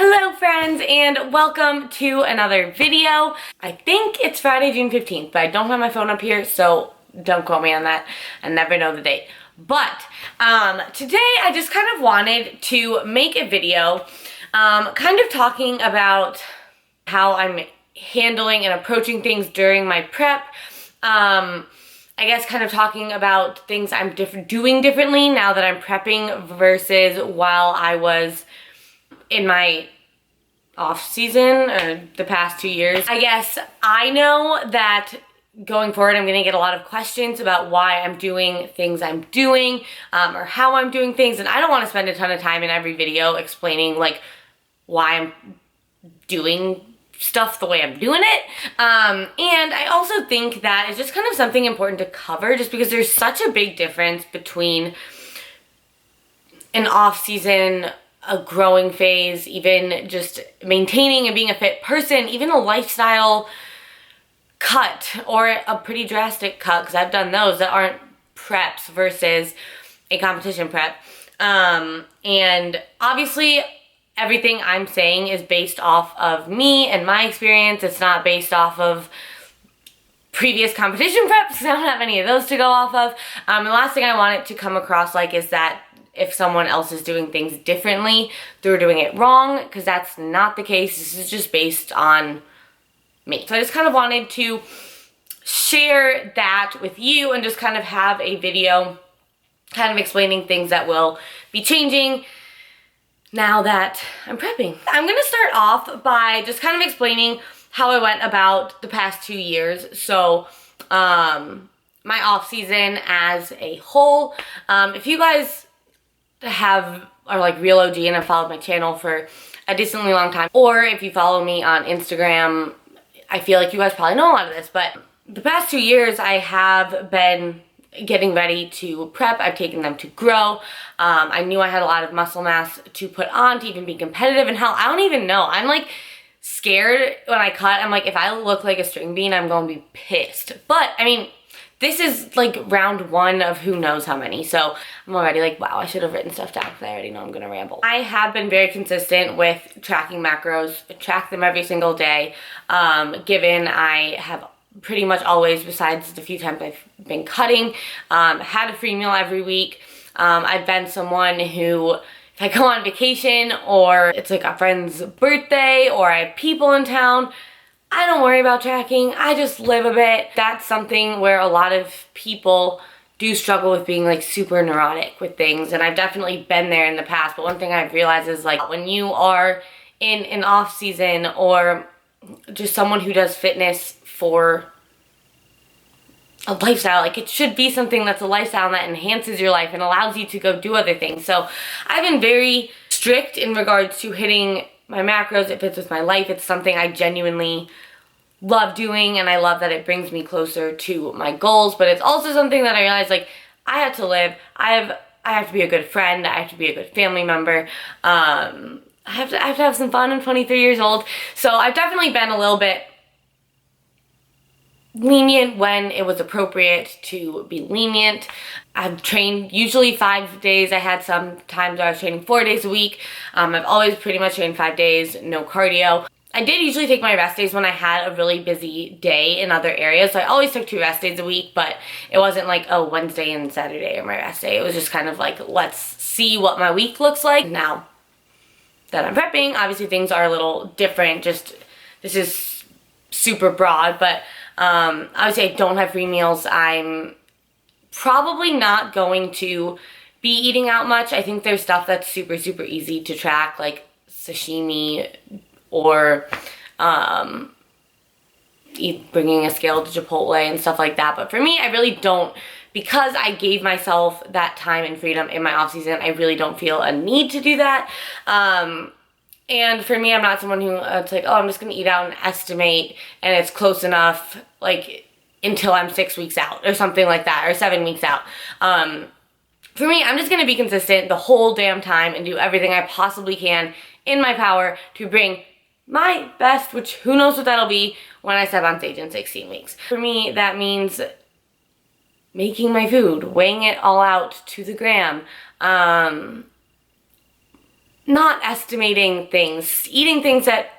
Hello friends and welcome to another video. I think it's Friday, June 15th, but I don't have my phone up here, so don't quote me on that. I never know the date. But today I just kind of wanted to make a video kind of talking about how I'm handling and approaching things during my prep. I guess kind of talking about things I'm doing differently now that I'm prepping versus while I was in my off season or the past 2 years. I guess I know that going forward I'm gonna get a lot of questions about why I'm doing things I'm doing or how I'm doing things, and I don't want to spend a ton of time in every video explaining like why I'm doing stuff the way I'm doing it. And I also think that it's just kind of something important to cover just because there's such a big difference between an off season, a growing phase, even just maintaining and being a fit person, even a lifestyle cut or a pretty drastic cut, because I've done those that aren't preps versus a competition prep. And obviously everything I'm saying is based off of me and my experience. It's not based off of previous competition preps because I don't have any of those to go off of. The last thing I want it to come across like is that if someone else is doing things differently, they're doing it wrong, because that's not the case. This is just based on me. So I just kind of wanted to share that with you and just kind of have a video kind of explaining things that will be changing now that I'm prepping. I'm gonna start off by just kind of explaining how I went about the past 2 years. So my off season as a whole. If you guys are like real OG and have followed my channel for a decently long time, or if you follow me on Instagram, I feel like you guys probably know a lot of this, but the past 2 years I have been getting ready to prep. I've taken them to grow. I knew I had a lot of muscle mass to put on to even be competitive, and hell, I don't even know. I'm like scared when I cut. I'm like, if I look like a string bean, I'm gonna be pissed. But I mean, this is like round 1 of who knows how many, so I'm already like, wow, I should have written stuff down because I already know I'm gonna ramble. I have been very consistent with tracking macros. I track them every single day, given I have pretty much always, besides the few times I've been cutting, had a free meal every week. I've been someone who, if I go on vacation or it's like a friend's birthday or I have people in town, I don't worry about tracking. I just live a bit. That's something where a lot of people do struggle with, being like super neurotic with things, and I've definitely been there in the past. But one thing I've realized is like when you are in an off season or just someone who does fitness for a lifestyle, like it should be something that's a lifestyle that enhances your life and allows you to go do other things. So I've been very strict in regards to hitting my macros. It fits with my life. It's something I genuinely love doing, and I love that it brings me closer to my goals. But it's also something that I realized like I have to live. I have to be a good friend. I have to be a good family member. I have to have some fun. I'm 23 years old. So I've definitely been a little bit lenient when it was appropriate to be lenient. I've trained usually 5 days. I had some times where I was training 4 days a week. I've always pretty much trained 5 days, no cardio. I did usually take my rest days when I had a really busy day in other areas. So I always took 2 rest days a week, but it wasn't like, oh, Wednesday and Saturday are my rest day. It was just kind of like, let's see what my week looks like. Now that I'm prepping, obviously things are a little different. Just, this is super broad, but obviously I don't have free meals. I'm probably not going to be eating out much. I think there's stuff that's super, super easy to track, like sashimi or bringing a scale to Chipotle and stuff like that. But for me, I really don't, because I gave myself that time and freedom in my off season, I really don't feel a need to do that. And for me, I'm not someone who it's like, oh, I'm just gonna eat out and estimate and it's close enough like until I'm 6 weeks out or something like that, or 7 weeks out. For me, I'm just gonna be consistent the whole damn time and do everything I possibly can in my power to bring my best, which who knows what that'll be when I step on stage in 16 weeks. For me, that means making my food, weighing it all out to the gram, not estimating things, eating things that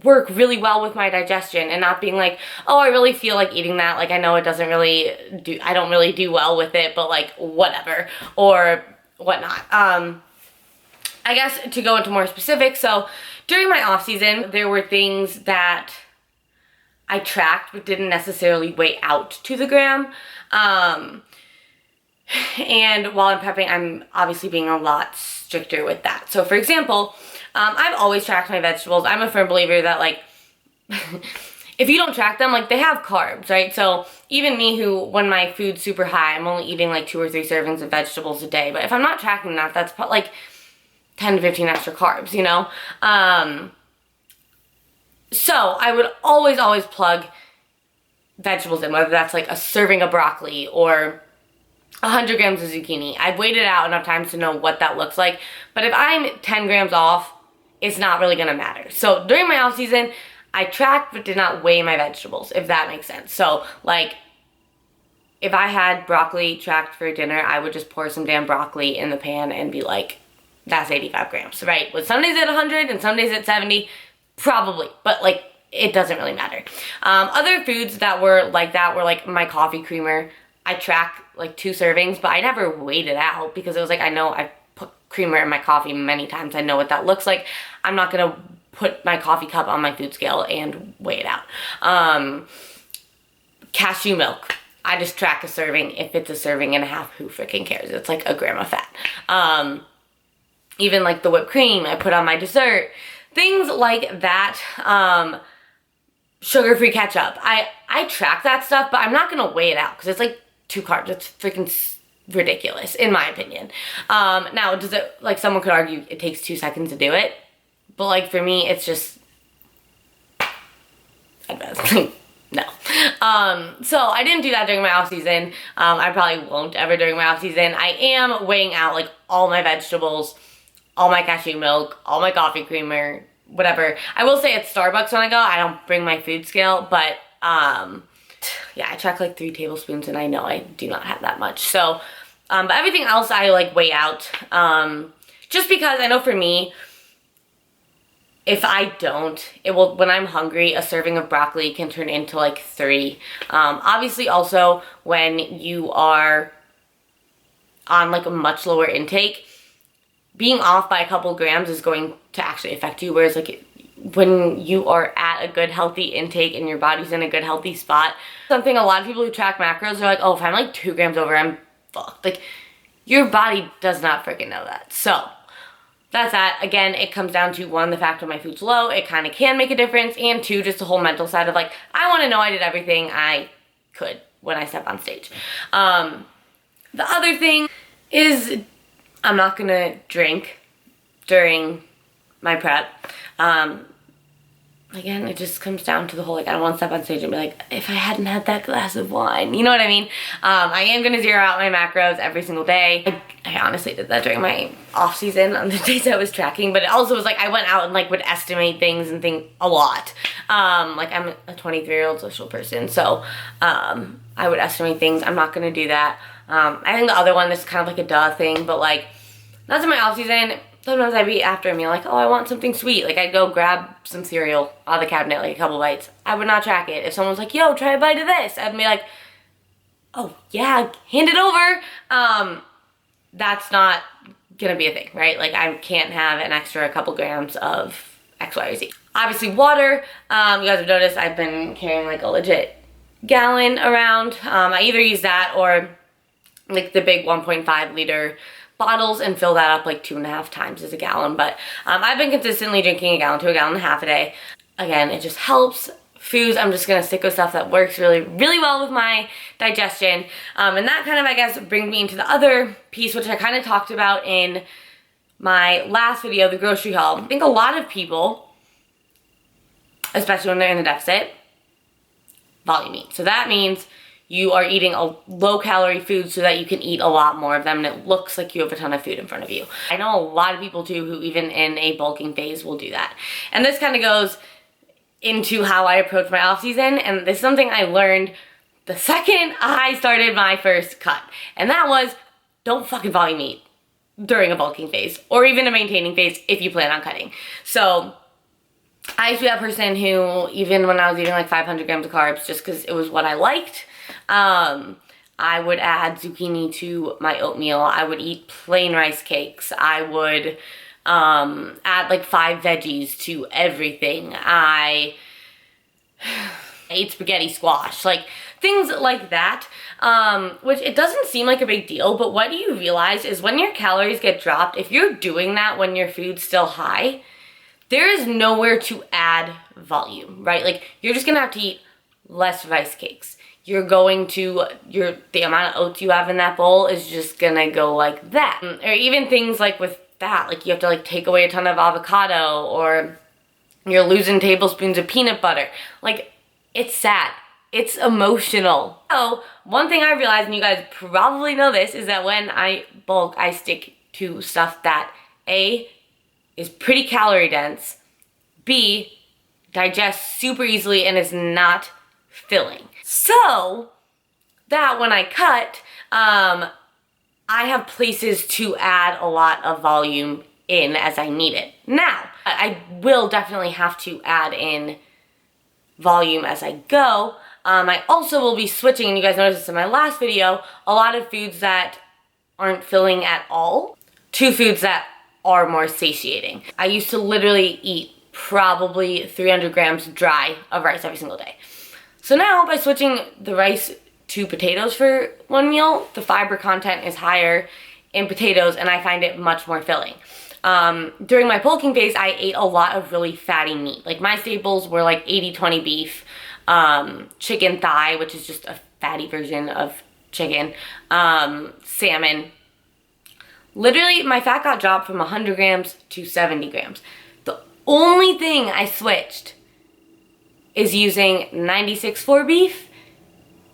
work really well with my digestion, and not being like, oh, I really feel like eating that, like I know it doesn't really do, I don't really do well with it, but like whatever, or whatnot. I guess to go into more specifics, so during my off season, there were things that I tracked but didn't necessarily weigh out to the gram. And while I'm prepping, I'm obviously being a lot stricter with that. So for example, I've always tracked my vegetables. I'm a firm believer that like, if you don't track them, like they have carbs, right? So even me who, when my food's super high, I'm only eating like 2 or 3 servings of vegetables a day. But if I'm not tracking that, that's like 10 to 15 extra carbs, you know? So I would always plug vegetables in, whether that's like a serving of broccoli or 100 grams of zucchini. I've weighed it out enough times to know what that looks like. But if I'm 10 grams off, it's not really gonna matter. So during my off season, I tracked but did not weigh my vegetables, if that makes sense. So like, if I had broccoli tracked for dinner, I would just pour some damn broccoli in the pan and be like, that's 85 grams, right? With some days at 100 and some days at 70, probably, but like, it doesn't really matter. Other foods that were like that were like my coffee creamer. I track like 2 servings, but I never weighed it out because it was like, I know I've put creamer in my coffee many times. I know what that looks like. I'm not gonna put my coffee cup on my food scale and weigh it out. Cashew milk. I just track a serving. If it's a serving and a half, who freaking cares? It's like a gram of fat. Even like the whipped cream I put on my dessert. Things like that. Sugar-free ketchup. I track that stuff, but I'm not gonna weigh it out because it's like 2 carbs. It's freaking ridiculous, in my opinion. Now, does it, like someone could argue it takes 2 seconds to do it, but like for me, it's just, no. So I didn't do that during my off season. I probably won't ever during my off season. I am weighing out like all my vegetables, all my cashew milk, all my coffee creamer, whatever. I will say at Starbucks when I go, I don't bring my food scale, but yeah, I track like 3 tablespoons and I know I do not have that much. So, but everything else I like weigh out, just because I know for me, if I don't, it will, when I'm hungry, a serving of broccoli can turn into like 3. Obviously also when you are on like a much lower intake, being off by a couple grams is going to actually affect you, whereas like when you are at a good healthy intake and your body's in a good healthy spot, something a lot of people who track macros are like, oh, if I'm like 2 grams over, I'm fucked. Like, your body does not freaking know that. So that's that. Again, it comes down to 1, the fact that my food's low, it kind of can make a difference, and 2, just the whole mental side of like, I want to know I did everything I could when I step on stage. The other thing is I'm not gonna drink during my prep. Again, it just comes down to the whole, like, I don't want to step on stage and be like, if I hadn't had that glass of wine, you know what I mean? I am going to zero out my macros every single day. I honestly did that during my off season on the days I was tracking, but it also was like, I went out and like would estimate things and think a lot. Like I'm a 23-year-old social person, so I would estimate things. I'm not going to do that. I think the other one is kind of like a duh thing, but like, that's in my off season. Sometimes I'd be after a meal like, oh, I want something sweet. Like, I'd go grab some cereal out of the cabinet, like a couple bites. I would not track it. If someone's like, yo, try a bite of this, I'd be like, oh, yeah, hand it over. That's not gonna be a thing, right? Like, I can't have an extra couple grams of X, Y, or Z. Obviously, water. You guys have noticed I've been carrying, like, a legit gallon around. I either use that or, like, the big 1.5 liter bottles and fill that up like 2.5 times as a gallon. But I've been consistently drinking a gallon to a gallon and a half a day. Again, it just helps. Foods, I'm just gonna stick with stuff that works really, really well with my digestion. And that kind of, I guess, brings me into the other piece, which I kind of talked about in my last video, the grocery haul. I think a lot of people, especially when they're in the deficit, volume eat. So that means you are eating a low-calorie food so that you can eat a lot more of them and it looks like you have a ton of food in front of you. I know a lot of people too who even in a bulking phase will do that. And this kind of goes into how I approach my off-season, and this is something I learned the second I started my first cut. And that was, don't fucking volume eat. during a bulking phase or even a maintaining phase if you plan on cutting. So I used to be that person who, even when I was eating like 500 grams of carbs, just because it was what I liked, I would add zucchini to my oatmeal. I would eat plain rice cakes. I would add like 5 veggies to everything. I ate spaghetti squash, like things like that, which it doesn't seem like a big deal, but what you realize is when your calories get dropped, if you're doing that when your food's still high, there is nowhere to add volume, right? Like, you're just gonna have to eat less rice cakes. You're going to, the amount of oats you have in that bowl is just gonna go like that. Or even things like with that, like you have to like take away a ton of avocado, or you're losing tablespoons of peanut butter. Like, it's sad. It's emotional. So, one thing I realized, and you guys probably know this, is that when I bulk, I stick to stuff that A, is pretty calorie dense, B, digests super easily and is not filling. So that when I cut, I have places to add a lot of volume in as I need it. Now, I will definitely have to add in volume as I go. I also will be switching, and you guys noticed this in my last video, a lot of foods that aren't filling at all to foods that are more satiating. I used to literally eat probably 300 grams dry of rice every single day. So now, by switching the rice to potatoes for one meal, the fiber content is higher in potatoes and I find it much more filling. During my bulking phase, I ate a lot of really fatty meat. Like, my staples were like 80-20 beef, chicken thigh, which is just a fatty version of chicken, salmon. Literally, my fat got dropped from 100 grams to 70 grams. The only thing I switched is using 96.4 beef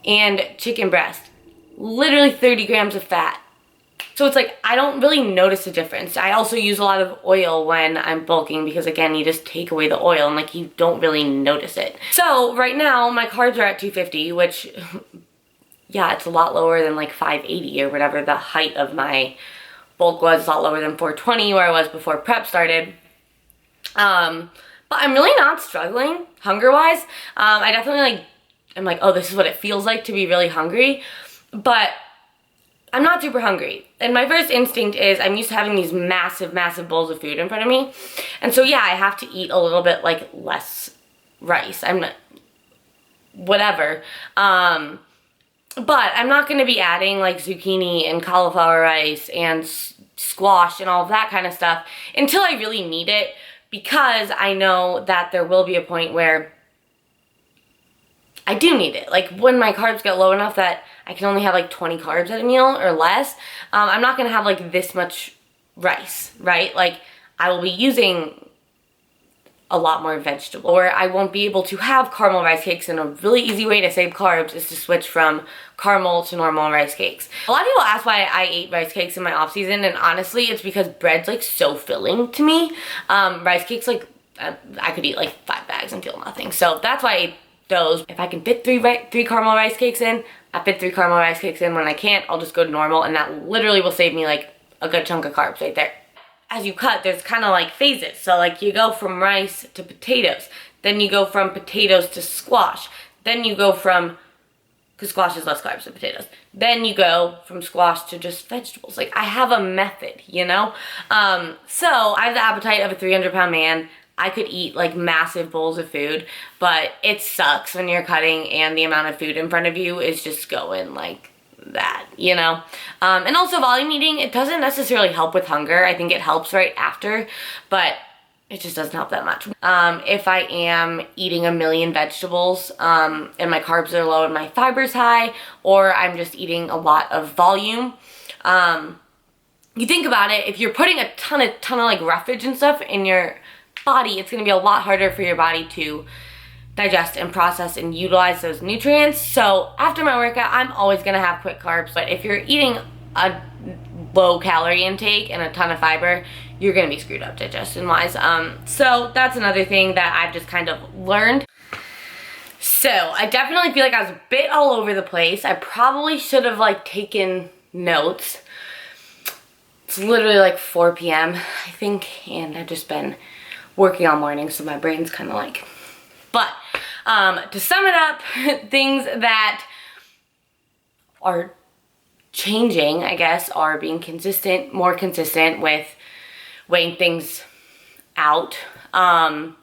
and chicken breast. Literally 30 grams of fat. So it's like, I don't really notice a difference. I also use a lot of oil when I'm bulking because, again, you just take away the oil and like you don't really notice it. So right now my carbs are at 250, which, yeah, it's a lot lower than like 580 or whatever the height of my bulk was. A lot lower than 420 where I was before prep started. But I'm really not struggling hunger-wise. I definitely I'm like, oh, this is what it feels like to be really hungry. But I'm not super hungry. And my first instinct is I'm used to having these massive, massive bowls of food in front of me. And so, yeah, I have to eat a little bit, like, less rice. I'm not, whatever. But I'm not going to be adding, like, zucchini and cauliflower rice and squash and all of that kind of stuff until I really need it, because I know that there will be a point where I do need it. Like, when my carbs get low enough that I can only have like 20 carbs at a meal or less, I'm not gonna have like this much rice, right? Like, I will be using a lot more vegetable, or I won't be able to have caramel rice cakes, and a really easy way to save carbs is to switch from caramel to normal rice cakes. A lot of people ask why I ate rice cakes in my off season, and honestly, it's because bread's like so filling to me. Rice cakes, like, I could eat like 5 bags and feel nothing. So that's why I ate those. If I can fit three caramel rice cakes in, I fit 3 caramel rice cakes in. When I can't, I'll just go to normal, and that literally will save me like a good chunk of carbs right there. As you cut, there's kind of like phases. So like, you go from rice to potatoes, then you go from potatoes to squash, then you go from, because squash is less carbs than potatoes, then you go from squash to just vegetables. Like, I have a method, you know? So I have the appetite of a 300-pound man. I could eat like massive bowls of food, but it sucks when you're cutting and the amount of food in front of you is just going like that, you know? And also, volume eating, it doesn't necessarily help with hunger. I think it helps right after, but it just doesn't help that much. If I am eating a million vegetables and my carbs are low and my fiber's high, or I'm just eating a lot of volume, you think about it, if you're putting a ton of like roughage and stuff in your body, it's going to be a lot harder for your body to digest and process and utilize those nutrients. So after my workout, I'm always going to have quick carbs. But if you're eating a low calorie intake and a ton of fiber, you're going to be screwed up digestion wise. So that's another thing that I've just kind of learned. So I definitely feel like I was a bit all over the place. I probably should have like taken notes. It's literally like 4 p.m. I think, and I've just been working all morning, so my brain's kind of like, but to sum it up, things that are changing, I guess, are being consistent, more consistent with weighing things out, not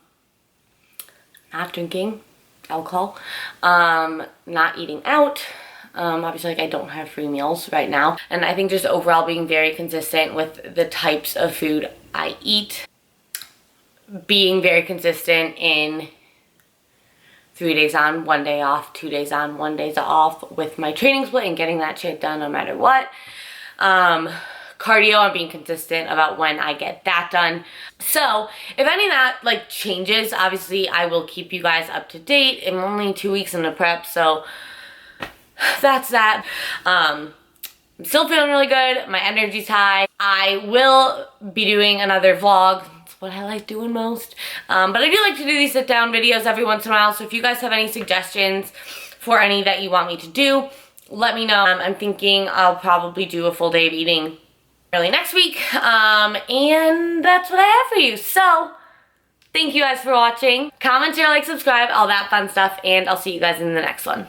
drinking alcohol, not eating out. Obviously, like, I don't have free meals right now. And I think just overall being very consistent with the types of food I eat. Being very consistent in 3 days on, 1 day off, 2 days on, 1 day off with my training split and getting that shit done no matter what. Cardio, I'm being consistent about when I get that done. So if any of that like changes, obviously I will keep you guys up to date. I'm only 2 weeks into prep, so that's that. I'm still feeling really good. My energy's high. I will be doing another vlog. It's what I like doing most. But I do like to do these sit down videos every once in a while. So if you guys have any suggestions for any that you want me to do, let me know. I'm thinking I'll probably do a full day of eating early next week. And that's what I have for you. So thank you guys for watching. Comment, share, like, subscribe, all that fun stuff. And I'll see you guys in the next one.